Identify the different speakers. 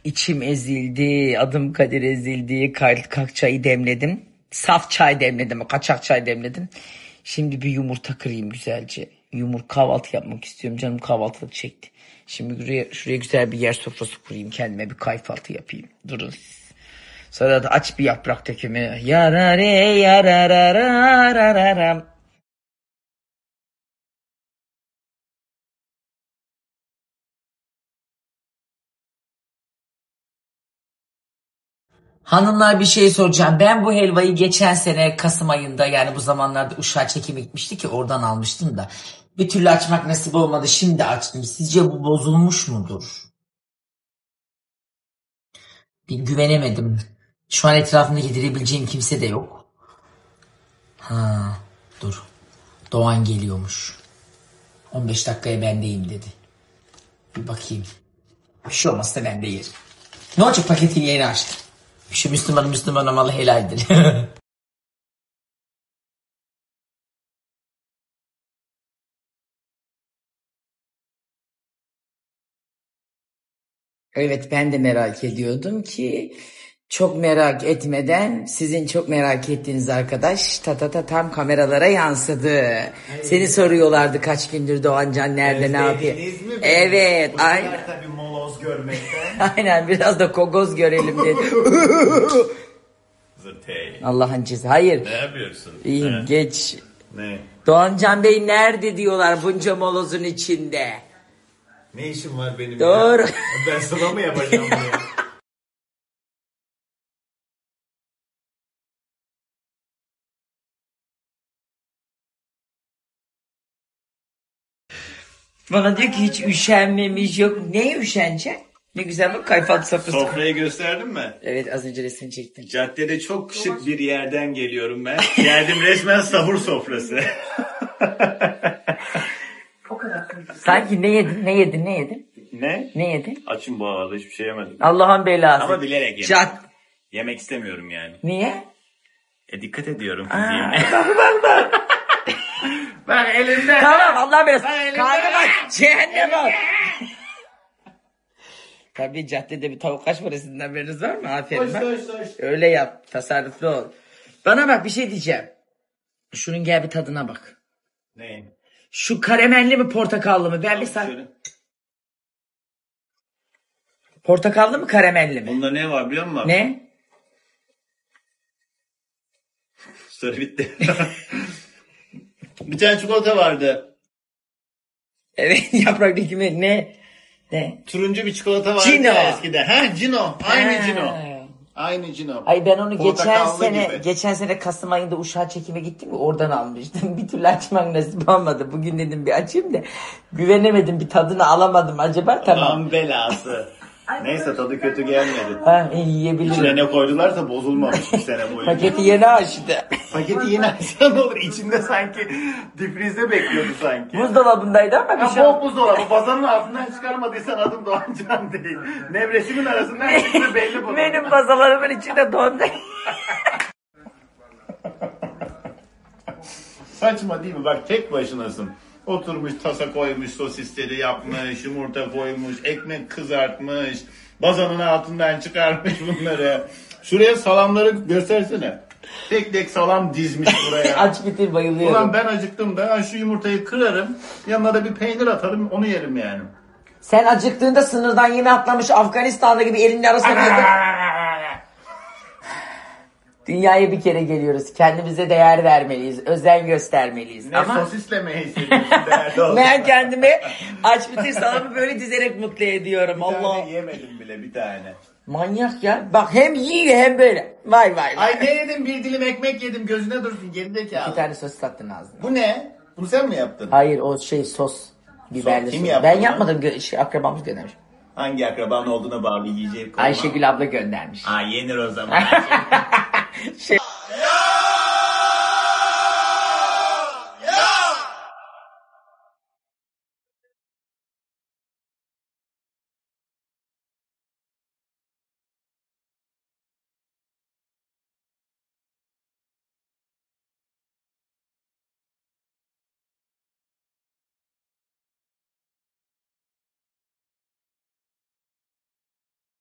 Speaker 1: İçim ezildi, adım Kadir ezildi, kalk çayı demledim. Saf çay demledim, kaçak çay demledim. Şimdi bir yumurta kırayım güzelce. Kahvaltı yapmak istiyorum, canım kahvaltılık çekti. Şimdi şuraya güzel bir yer sofrası kurayım, kendime bir kahvaltı yapayım. Durun siz. Sonra da aç bir yaprak dökümü. Yarare yarararararam. Hanımlar bir şey soracağım. Ben bu helvayı geçen sene Kasım ayında, yani bu zamanlarda Uşak'a çekime gitmişti ki oradan almıştım da. Bir türlü açmak nasip olmadı. Şimdi açtım. Sizce bu bozulmuş mudur? Bir güvenemedim. Şu an etrafımda yedirebileceğim kimse de yok. Ha, dur. Doğan geliyormuş. 15 dakikaya bendeyim dedi. Bir bakayım. Bir şey olmazsa ben de yerim. Ne olacak, paketini yeni açtım. Şu Müslüman olmalı, helaldir. Evet, ben de merak ediyordum ki çok merak etmeden sizin çok merak ettiğiniz arkadaş tam kameralara yansıdı. Seni soruyorlardı kaç gündür Doğancan nerede, ne yapıyor?
Speaker 2: Özlediniz mi beni?
Speaker 1: Evet,
Speaker 2: Bu sefer
Speaker 1: aynen.
Speaker 2: tabii moloz görmekten.
Speaker 1: Aynen, biraz da kogoz görelim dedi.
Speaker 2: Zıtey.
Speaker 1: Allah'ın cezası. Hayır.
Speaker 2: Ne yapıyorsun?
Speaker 1: İyiyim,
Speaker 2: He?
Speaker 1: geç.
Speaker 2: Ne?
Speaker 1: Doğancan Bey nerede diyorlar bunca molozun içinde.
Speaker 2: Ne işim var benim
Speaker 1: Doğru.
Speaker 2: ya? Ben sıla mı yapacağım bunu?
Speaker 1: Bana diyor ki hiç üşenmemiş, yok. Neye üşenecek? Ne güzel bak, kayfat sofrası.
Speaker 2: Sofrayı gösterdim mi?
Speaker 1: Evet, az önce resmini çektim.
Speaker 2: Caddede çok şık bir yerden geliyorum ben. Geldim, resmen sahur sofrası.
Speaker 1: Sanki ne yedin?
Speaker 2: Ne?
Speaker 1: Ne yedin?
Speaker 2: Açım bu arada, hiçbir şey yemedim.
Speaker 1: Allah'ın belası.
Speaker 2: Ama bilerek yemedim.
Speaker 1: Cad.
Speaker 2: Yemek istemiyorum yani.
Speaker 1: Niye?
Speaker 2: Dikkat ediyorum
Speaker 1: Aa,
Speaker 2: fiziğime.
Speaker 1: bak elimde. Tamam, Allah belası. Kaldı bak. Cehennem bak. Tabii caddede bir tavuk kaç parasından haberiniz var mı? Aferin bak. Öyle yap. Tasarruflu ol. Bana bak, bir şey diyeceğim. Şunun gel bir tadına bak.
Speaker 2: Ne?
Speaker 1: Şu karamelli mi portakallı mı? Ben bir
Speaker 2: Şöyle.
Speaker 1: Portakallı mı karamelli mi?
Speaker 2: Bunda ne var biliyor musun?
Speaker 1: Ne?
Speaker 2: Soru bitti. Bir tane çikolata vardı.
Speaker 1: Evet, yaprak dökümü ne? Ne?
Speaker 2: Turuncu bir çikolata vardı
Speaker 1: Cino.
Speaker 2: eskiden. Ha, Cino. Aynı
Speaker 1: Ha.
Speaker 2: Cino. Aynı Cino.
Speaker 1: Ay, ben onu
Speaker 2: Portakallı gibi.
Speaker 1: geçen sene Kasım ayında Uşak'a çekime gittim, oradan almıştım. Bir türlü açmak nasip olmadı. Bugün dedim bir açayım da güvenemedim, bir tadını alamadım acaba, tamam.
Speaker 2: Allah'ın belası. Neyse, tadı kötü gelmedi.
Speaker 1: Ha, yiyebilirim.
Speaker 2: İçine ne koydularsa bozulmamış bir sene boyunca.
Speaker 1: Paketi yeni açtı.
Speaker 2: Paketi yeni açsan olur. İçinde sanki difrizde bekliyordu sanki.
Speaker 1: Buzdolabındaydı ama bir
Speaker 2: Ha,
Speaker 1: şey.
Speaker 2: bol buzdolabı. Bazanın altından çıkarmadıysan adım Doğancan değil. Nevresimin arasından çıktı belli bu.
Speaker 1: Benim bazalarımın içinde dondu.
Speaker 2: Saçma değil mi? Bak, tek başınasın. Oturmuş, tasa koymuş, sosisleri yapmış, yumurta koymuş, ekmek kızartmış, bazanın altından çıkarmış bunları. Şuraya salamları göstersene. Tek tek salam dizmiş buraya.
Speaker 1: Aç bitir, bayılıyorum.
Speaker 2: Ulan ben acıktım da şu yumurtayı kırarım, yanına da bir peynir atarım, onu yerim yani.
Speaker 1: Sen acıktığında sınırdan yeni atlamış Afganistan'da gibi elinin arasına koydun. Dünyaya bir kere geliyoruz. Kendimize değer vermeliyiz. Özen göstermeliyiz.
Speaker 2: Ne
Speaker 1: Ama
Speaker 2: sosisle mi hissediyorsun değerli olsun?
Speaker 1: ben kendimi aç bitir salamı böyle dizerek mutlu ediyorum.
Speaker 2: Bir
Speaker 1: Allah.
Speaker 2: tane yemedim bile bir tane.
Speaker 1: Manyak ya. Bak hem yiyor hem böyle. Vay vay vay.
Speaker 2: Ay ne yedim, bir dilim ekmek yedim, gözüne dursun gerizekalı.
Speaker 1: Bir tane sosis attın ağzına.
Speaker 2: Bu ne? Bunu sen mi yaptın?
Speaker 1: Hayır o şey sos. Biberli
Speaker 2: Kim
Speaker 1: sos.
Speaker 2: yaptı
Speaker 1: Ben
Speaker 2: bunu?
Speaker 1: yapmadım. Akrabamız göndermiş.
Speaker 2: Hangi akraban olduğuna bağlı yiyeceği konu.
Speaker 1: Ayşegül abla göndermiş.
Speaker 2: Ha yenir o zaman.
Speaker 1: Şey